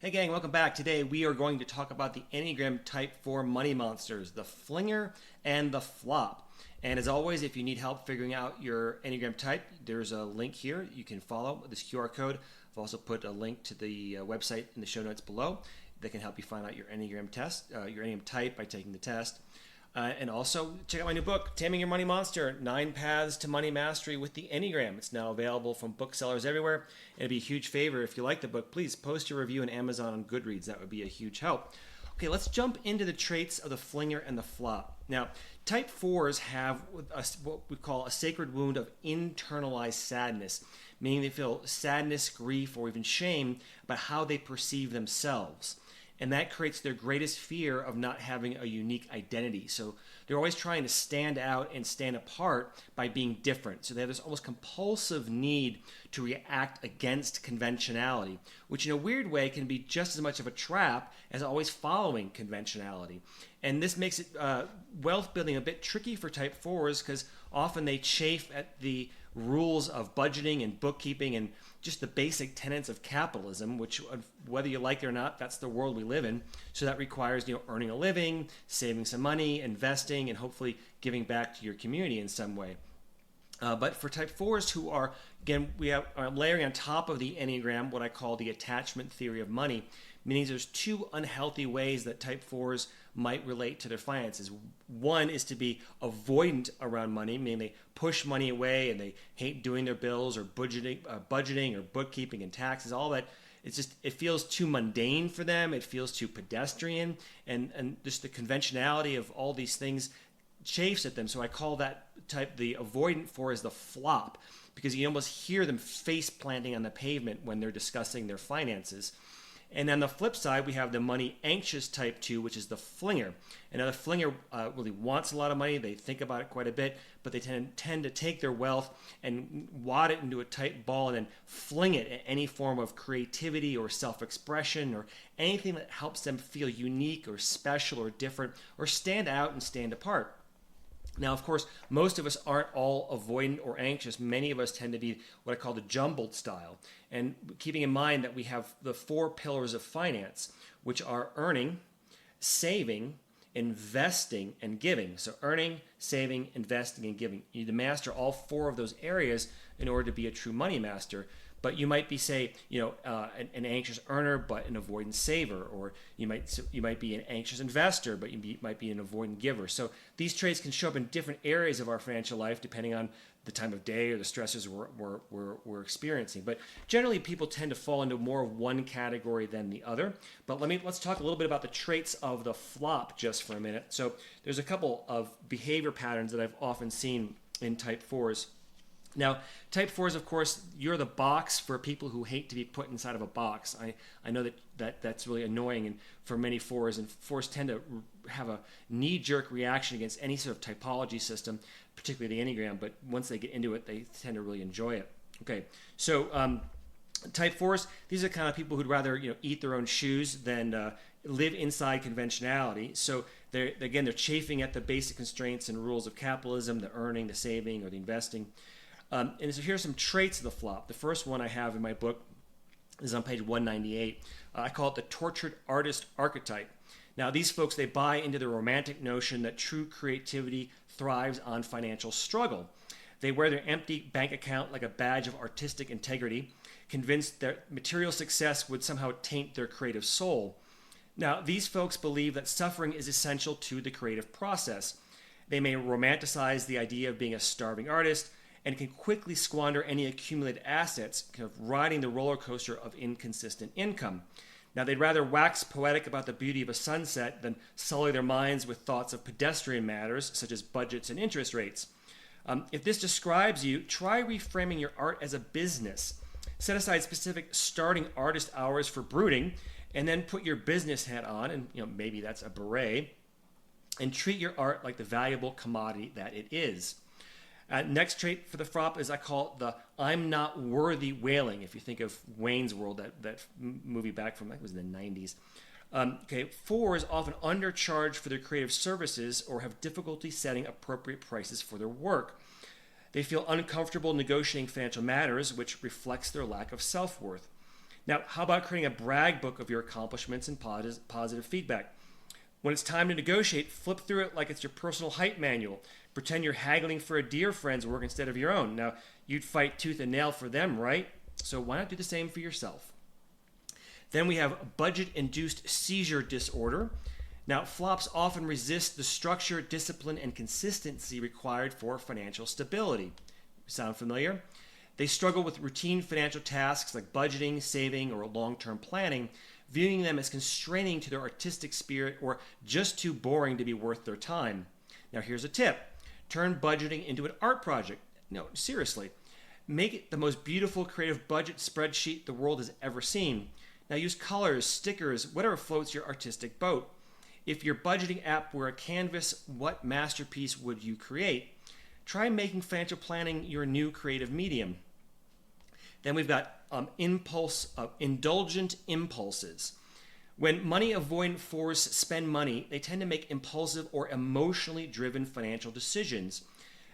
Hey gang, welcome back. Today we are going to talk about the Enneagram Type 4 money monsters, the Flinger and the Flop. And as always, if you need help figuring out your Enneagram type, there's a link here you can follow this QR code. I've also put a link to the website in the show notes below that can help you find out your Enneagram test, your Enneagram type by taking the test. And also, check out my new book, Taming Your Money Monster, 9 Paths to Money Mastery with the Enneagram. It's now available from booksellers everywhere. It'd be a huge favor if you like the book, please post your review on Amazon and Goodreads. That would be a huge help. Okay, let's jump into the traits of the Flinger and the Flop. Now, Type 4s have what we call a sacred wound of internalized sadness, meaning they feel sadness, grief, or even shame about how they perceive themselves. And that creates their greatest fear of not having a unique identity. So they're always trying to stand out and stand apart by being different. So they have this almost compulsive need to react against conventionality, which in a weird way can be just as much of a trap as always following conventionality. And this makes it wealth building a bit tricky for Type 4s because often they chafe at the rules of budgeting and bookkeeping and just the basic tenets of capitalism, which whether you like it or not, that's the world we live in. So that requires earning a living, saving some money, investing, and hopefully giving back to your community in some way. But for Type 4s who are, again, are layering on top of the Enneagram what I call the attachment theory of money, meaning there's two unhealthy ways that Type 4s might relate to their finances. One is to be avoidant around money, meaning they push money away and they hate doing their bills or budgeting or bookkeeping and taxes, all that. It feels too mundane for them. It feels too pedestrian, and just the conventionality of all these things chafes at them. So I call that type the avoidant for is the flop, because you almost hear them face planting on the pavement when they're discussing their finances. And on the flip side, we have the money anxious Type 2, which is the Flinger. And now the Flinger really wants a lot of money. They think about it quite a bit, but they tend to take their wealth and wad it into a tight ball and then fling it at any form of creativity or self-expression or anything that helps them feel unique or special or different or stand out and stand apart. Now, of course, most of us aren't all avoidant or anxious. Many of us tend to be what I call the jumbled style. And keeping in mind that we have the 4 pillars of finance, which are earning, saving, investing, and giving. So earning, saving, investing, and giving. You need to master all 4 of those areas in order to be a true money master. But you might be, say, an anxious earner but an avoidant saver, or you might be an anxious investor but you might be an avoidant giver. So these traits can show up in different areas of our financial life depending on the time of day or the stresses we're experiencing. But generally, people tend to fall into more of one category than the other. But let's talk a little bit about the traits of the flop just for a minute. So there's a couple of behavior patterns that I've often seen in Type 4s. Now, Type 4s, of course, you're the box for people who hate to be put inside of a box. I know that's really annoying and for many 4s, and 4s tend to have a knee-jerk reaction against any sort of typology system, particularly the Enneagram, but once they get into it, they tend to really enjoy it. Okay, so Type 4s, these are the kind of people who'd rather eat their own shoes than live inside conventionality. So they're chafing at the basic constraints and rules of capitalism, the earning, the saving, or the investing. And so here's some traits of the flop. The first one I have in my book is on page 198. I call it the tortured artist archetype. Now, these folks, they buy into the romantic notion that true creativity thrives on financial struggle. They wear their empty bank account like a badge of artistic integrity, convinced that material success would somehow taint their creative soul. Now, these folks believe that suffering is essential to the creative process. They may romanticize the idea of being a starving artist, and can quickly squander any accumulated assets, kind of riding the roller coaster of inconsistent income. Now, they'd rather wax poetic about the beauty of a sunset than sully their minds with thoughts of pedestrian matters, such as budgets and interest rates. If this describes you, try reframing your art as a business. Set aside specific starting artist hours for brooding, and then put your business hat on, and maybe that's a beret, and treat your art like the valuable commodity that it is. Next trait for the flop is I call it the I'm not worthy wailing. If you think of Wayne's World, that movie back from, I think it was in the 90s. 4s often undercharge for their creative services or have difficulty setting appropriate prices for their work. They feel uncomfortable negotiating financial matters, which reflects their lack of self-worth. Now, how about creating a brag book of your accomplishments and positive feedback? When it's time to negotiate, flip through it like it's your personal hype manual. Pretend you're haggling for a dear friend's work instead of your own. Now, you'd fight tooth and nail for them, right? So why not do the same for yourself? Then we have budget-induced seizure disorder. Now, flops often resist the structure, discipline, and consistency required for financial stability. Sound familiar? They struggle with routine financial tasks like budgeting, saving, or long-term planning, viewing them as constraining to their artistic spirit or just too boring to be worth their time. Now, here's a tip. Turn budgeting into an art project. No, seriously. Make it the most beautiful creative budget spreadsheet the world has ever seen. Now, use colors, stickers, whatever floats your artistic boat. If your budgeting app were a canvas, what masterpiece would you create? Try making financial planning your new creative medium. Then we've got indulgent impulses. When money avoidant fours spend money, they tend to make impulsive or emotionally driven financial decisions.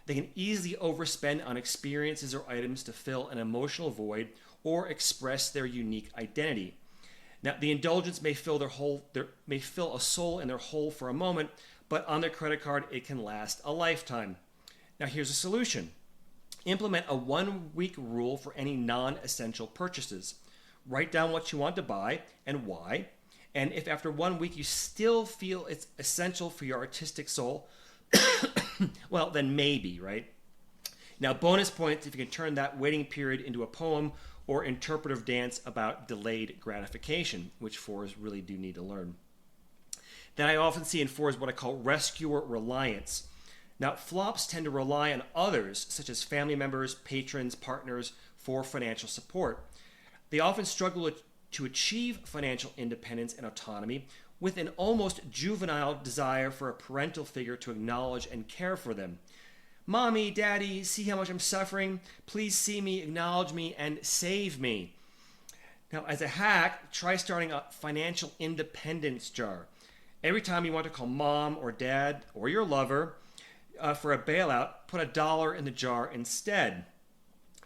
They can easily overspend on experiences or items to fill an emotional void or express their unique identity. Now, the indulgents may fill a soul in their hole for a moment, but on their credit card, it can last a lifetime. Now, here's a solution. Implement a 1-week rule for any non-essential purchases. Write down what you want to buy and why. And if after 1 week you still feel it's essential for your artistic soul, well, then maybe, right? Now, bonus points if you can turn that waiting period into a poem or interpretive dance about delayed gratification, which fours really do need to learn. Then I often see in fours what I call rescuer reliance. Now, flops tend to rely on others, such as family members, patrons, partners, for financial support. They often struggle to achieve financial independence and autonomy with an almost juvenile desire for a parental figure to acknowledge and care for them. Mommy, Daddy, see how much I'm suffering? Please see me, acknowledge me, and save me. Now, as a hack, try starting a financial independence jar. Every time you want to call mom or dad or your lover for a bailout, put $1 in the jar instead.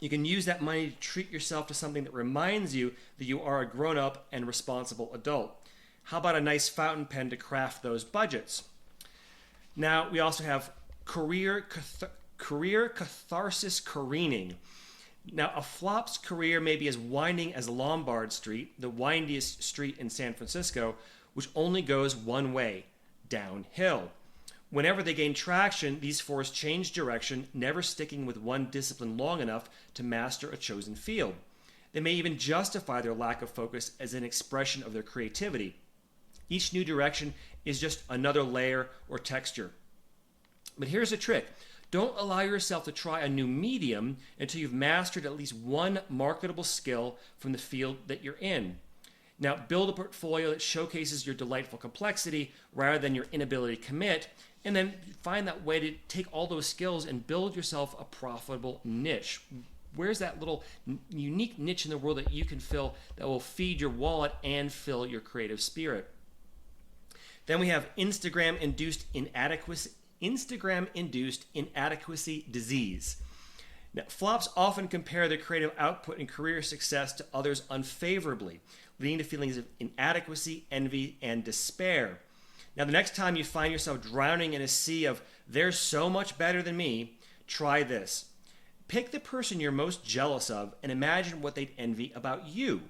You can use that money to treat yourself to something that reminds you that you are a grown-up and responsible adult. How about a nice fountain pen to craft those budgets? Now, we also have career catharsis careening. Now, a flop's career may be as winding as Lombard Street, the windiest street in San Francisco, which only goes one way, downhill. Whenever they gain traction, these fours change direction, never sticking with one discipline long enough to master a chosen field. They may even justify their lack of focus as an expression of their creativity. Each new direction is just another layer or texture. But here's the trick. Don't allow yourself to try a new medium until you've mastered at least one marketable skill from the field that you're in. Now, build a portfolio that showcases your delightful complexity rather than your inability to commit, and then find that way to take all those skills and build yourself a profitable niche. Where's that little unique niche in the world that you can fill that will feed your wallet and fill your creative spirit? Then we have Instagram-induced inadequacy disease. Now, flops often compare their creative output and career success to others unfavorably, leading to feelings of inadequacy, envy, and despair. Now, the next time you find yourself drowning in a sea of "they're so much better than me," try this. Pick the person you're most jealous of and imagine what they'd envy about you.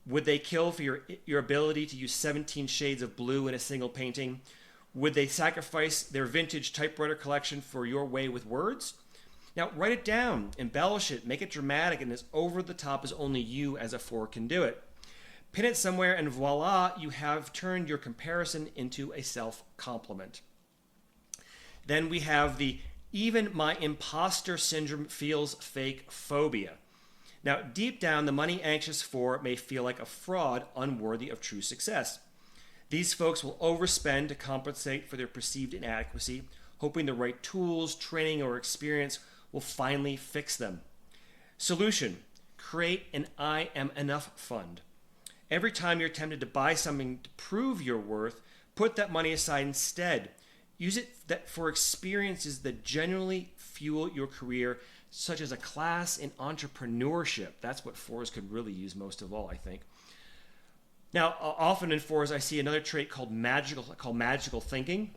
Would they kill for your ability to use 17 shades of blue in a single painting? Would they sacrifice their vintage typewriter collection for your way with words? Now, write it down, embellish it, make it dramatic and as over the top as only you as a four can do it. Pin it somewhere and voila, you have turned your comparison into a self-compliment. Then we have the "even my impostor syndrome feels fake" phobia. Now, deep down, the money-anxious four may feel like a fraud unworthy of true success. These folks will overspend to compensate for their perceived inadequacy, hoping the right tools, training, or experience will finally fix them. Solution: create an I am enough fund. Every time you're tempted to buy something to prove your worth, put that money aside instead. Use it for experiences that genuinely fuel your career, such as a class in entrepreneurship. That's what fours could really use most of all, I think. Now, often in fours, I see another trait called magical thinking.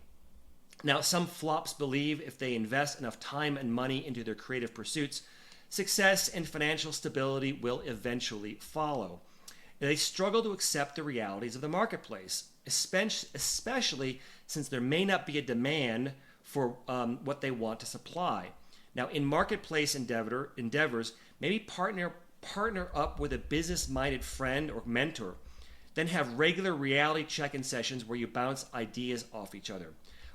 Now, some flops believe if they invest enough time and money into their creative pursuits, success and financial stability will eventually follow. They struggle to accept the realities of the marketplace, especially since there may not be a demand for what they want to supply. Now, in marketplace endeavors, maybe partner up with a business-minded friend or mentor. Then have regular reality check-in sessions where you bounce ideas off each other.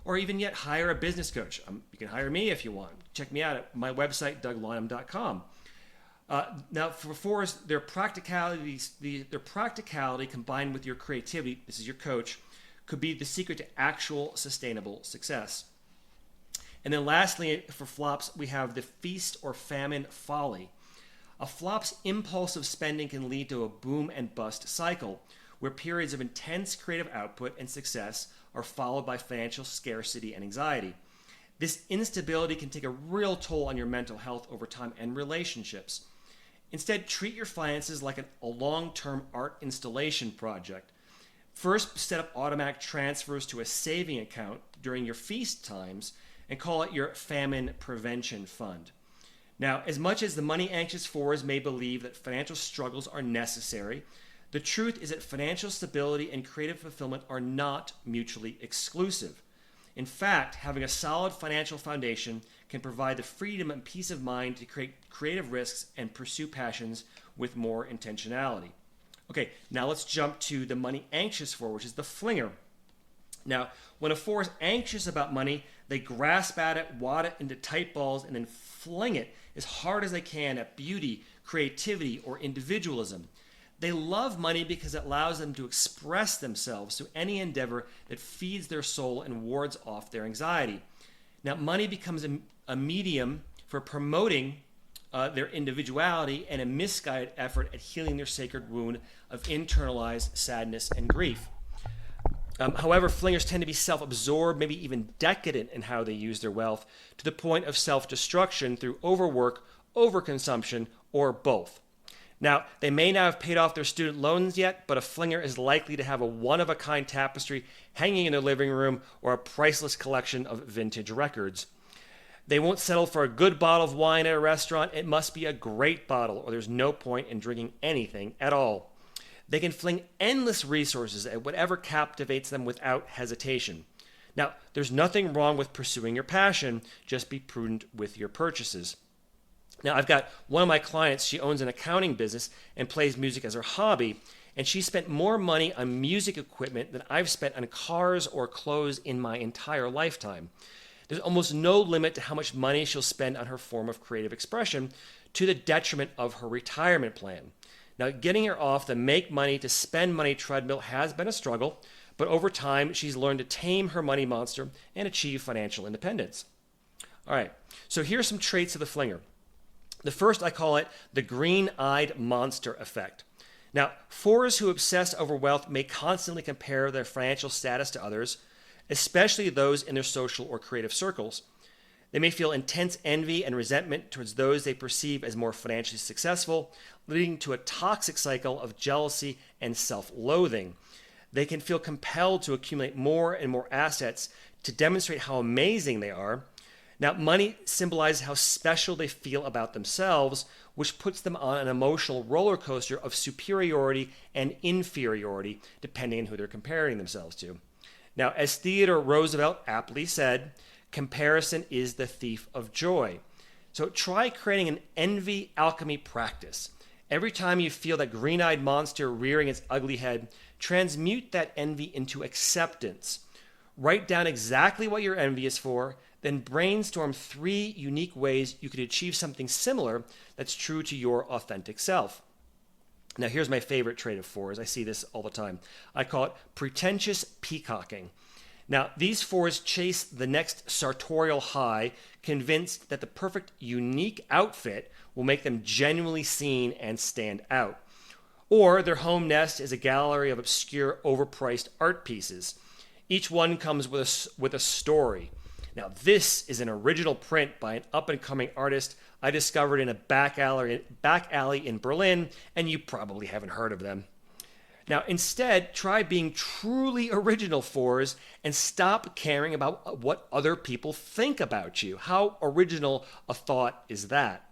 Or even yet, hire a business coach. You can hire me if you want. Check me out at my website, douglynham.com. Now, for fours, their practicality combined with your creativity, this is your coach, could be the secret to actual sustainable success. And then lastly, for flops, we have the feast or famine folly. A flop's impulsive spending can lead to a boom and bust cycle, where periods of intense creative output and success are followed by financial scarcity and anxiety. This instability can take a real toll on your mental health over time and relationships. Instead, treat your finances like a long-term art installation project. First, set up automatic transfers to a saving account during your feast times and call it your famine prevention fund. Now, as much as the money-anxious fours may believe that financial struggles are necessary, the truth is that financial stability and creative fulfillment are not mutually exclusive. In fact, having a solid financial foundation can provide the freedom and peace of mind to create creative risks and pursue passions with more intentionality. Okay, now let's jump to the money-anxious four, which is the flinger. Now, when a four is anxious about money, they grasp at it, wad it into tight balls, and then fling it as hard as they can at beauty, creativity, or individualism. They love money because it allows them to express themselves through any endeavor that feeds their soul and wards off their anxiety. Now, money becomes a medium for promoting their individuality and a misguided effort at healing their sacred wound of internalized sadness and grief. However, flingers tend to be self-absorbed, maybe even decadent in how they use their wealth, to the point of self-destruction through overwork, overconsumption, or both. Now, they may not have paid off their student loans yet, but a flinger is likely to have a one-of-a-kind tapestry hanging in their living room or a priceless collection of vintage records. They won't settle for a good bottle of wine at a restaurant. It must be a great bottle, or there's no point in drinking anything at all. They can fling endless resources at whatever captivates them without hesitation. Now, there's nothing wrong with pursuing your passion, just be prudent with your purchases. Now, I've got one of my clients, she owns an accounting business and plays music as her hobby, and she spent more money on music equipment than I've spent on cars or clothes in my entire lifetime. There's almost no limit to how much money she'll spend on her form of creative expression, to the detriment of her retirement plan. Now, getting her off the make money to spend money treadmill has been a struggle, but over time, she's learned to tame her money monster and achieve financial independence. All right, so here's some traits of the flinger. The first, I call it the green-eyed monster effect. Now, fours who obsess over wealth may constantly compare their financial status to others, especially those in their social or creative circles. They may feel intense envy and resentment towards those they perceive as more financially successful, leading to a toxic cycle of jealousy and self-loathing. They can feel compelled to accumulate more and more assets to demonstrate how amazing they are. Now, money symbolizes how special they feel about themselves, which puts them on an emotional roller coaster of superiority and inferiority, depending on who they're comparing themselves to. Now, as Theodore Roosevelt aptly said, comparison is the thief of joy. So try creating an envy alchemy practice. Every time you feel that green-eyed monster rearing its ugly head, transmute that envy into acceptance. Write down exactly what you're envious for, then brainstorm 3 unique ways you could achieve something similar that's true to your authentic self. Now, here's my favorite trait of fours. I see this all the time. I call it pretentious peacocking. Now, these fours chase the next sartorial high, convinced that the perfect, unique outfit will make them genuinely seen and stand out. Or their home nest is a gallery of obscure, overpriced art pieces. Each one comes with a story. Now, this is an original print by an up-and-coming artist I discovered in a back alley in Berlin, and you probably haven't heard of them. Now, instead, try being truly original, fours, and stop caring about what other people think about you. How original a thought is that?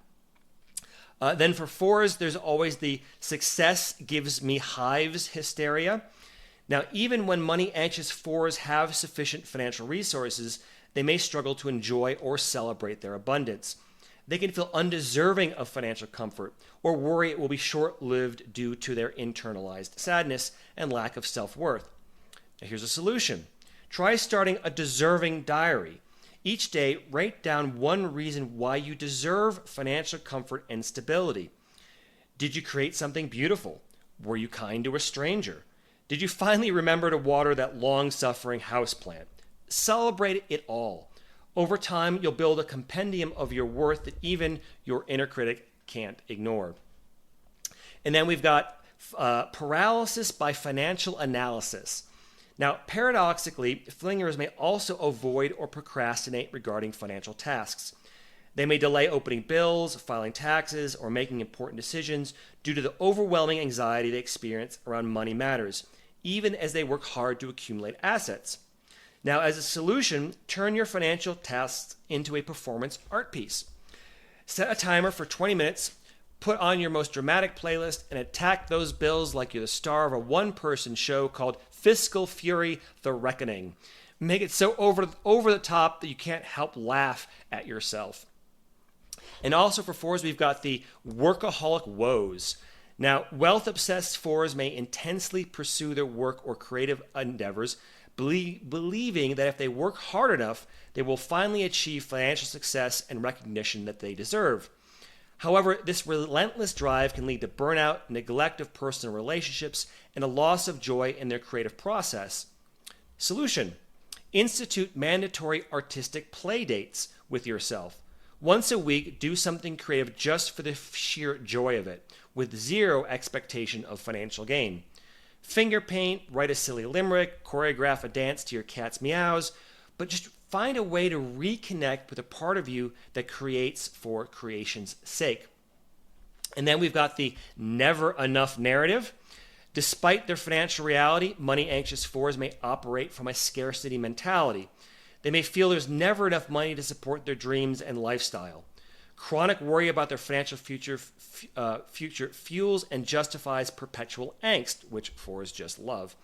Then for fours, there's always the success gives me hives hysteria. Now, even when money-anxious fours have sufficient financial resources, they may struggle to enjoy or celebrate their abundance. They can feel undeserving of financial comfort or worry it will be short-lived due to their internalized sadness and lack of self-worth. Now, here's a solution. Try starting a deserving diary. Each day, write down one reason why you deserve financial comfort and stability. Did you create something beautiful? Were you kind to a stranger? Did you finally remember to water that long-suffering houseplant? Celebrate it all. Over time, you'll build a compendium of your worth that even your inner critic can't ignore. And then we've got paralysis by financial analysis. Now, paradoxically, flingers may also avoid or procrastinate regarding financial tasks. They may delay opening bills, filing taxes, or making important decisions due to the overwhelming anxiety they experience around money matters, even as they work hard to accumulate assets. Now, as a solution, turn your financial tasks into a performance art piece. Set a timer for 20 minutes, put on your most dramatic playlist, and attack those bills like you're the star of a one-person show called Fiscal Fury: The Reckoning. Make it so over the top that you can't help laugh at yourself. And also for fours, we've got the workaholic woes. Now, wealth-obsessed fours may intensely pursue their work or creative endeavors, believing that if they work hard enough, they will finally achieve financial success and recognition that they deserve. However, this relentless drive can lead to burnout, neglect of personal relationships, and a loss of joy in their creative process. Solution: institute mandatory artistic play dates with yourself. Once a week, do something creative just for the sheer joy of it, with zero expectation of financial gain. Finger paint, write a silly limerick, choreograph a dance to your cat's meows, but just find a way to reconnect with a part of you that creates for creation's sake. And then we've got the never enough narrative. Despite their financial reality, money-anxious fours may operate from a scarcity mentality. They may feel there's never enough money to support their dreams and lifestyle. Chronic worry about their financial future fuels and justifies perpetual angst, which fours just love,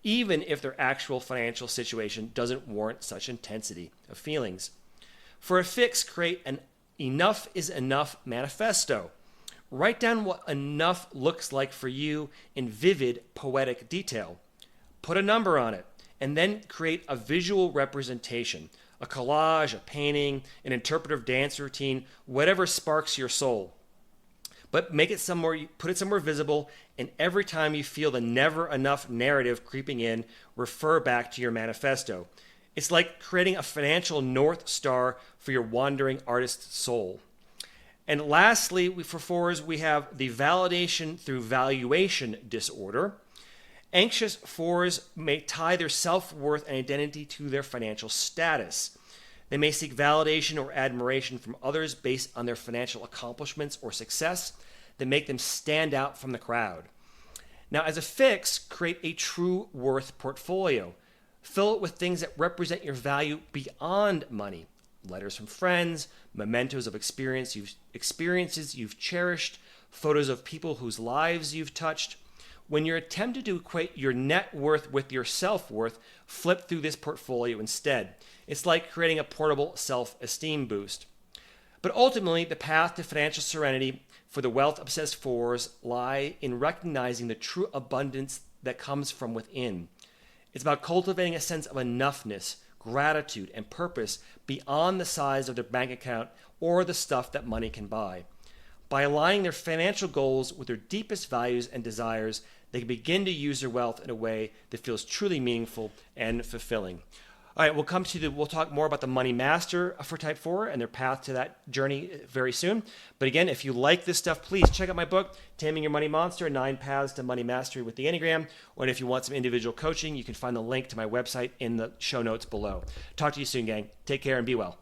even if their actual financial situation doesn't warrant such intensity of feelings. For a fix, create an enough is enough manifesto. Write down what enough looks like for you in vivid, poetic detail. Put a number on it, and then create a visual representation. A collage, a painting, an interpretive dance routine, whatever sparks your soul. But make it put it somewhere visible, and every time you feel the never enough narrative creeping in, refer back to your manifesto. It's like creating a financial North Star for your wandering artist's soul. And lastly, for fours, we have the validation through valuation disorder. Anxious fours may tie their self-worth and identity to their financial status. They may seek validation or admiration from others based on their financial accomplishments or success that make them stand out from the crowd. Now, as a fix, create a true worth portfolio. Fill it with things that represent your value beyond money. Letters from friends, mementos of experiences you've cherished, photos of people whose lives you've touched. When you're attempting to equate your net worth with your self-worth, flip through this portfolio instead. It's like creating a portable self-esteem boost. But ultimately, the path to financial serenity for the wealth-obsessed fours lie in recognizing the true abundance that comes from within. It's about cultivating a sense of enoughness, gratitude, and purpose beyond the size of their bank account or the stuff that money can buy. By aligning their financial goals with their deepest values and desires, they can begin to use their wealth in a way that feels truly meaningful and fulfilling. All right, we'll talk more about the Money Master for Type 4 and their path to that journey very soon. But again, if you like this stuff, please check out my book, Taming Your Money Monster, 9 Paths to Money Mastery with the Enneagram. Or if you want some individual coaching, you can find the link to my website in the show notes below. Talk to you soon, gang. Take care and be well.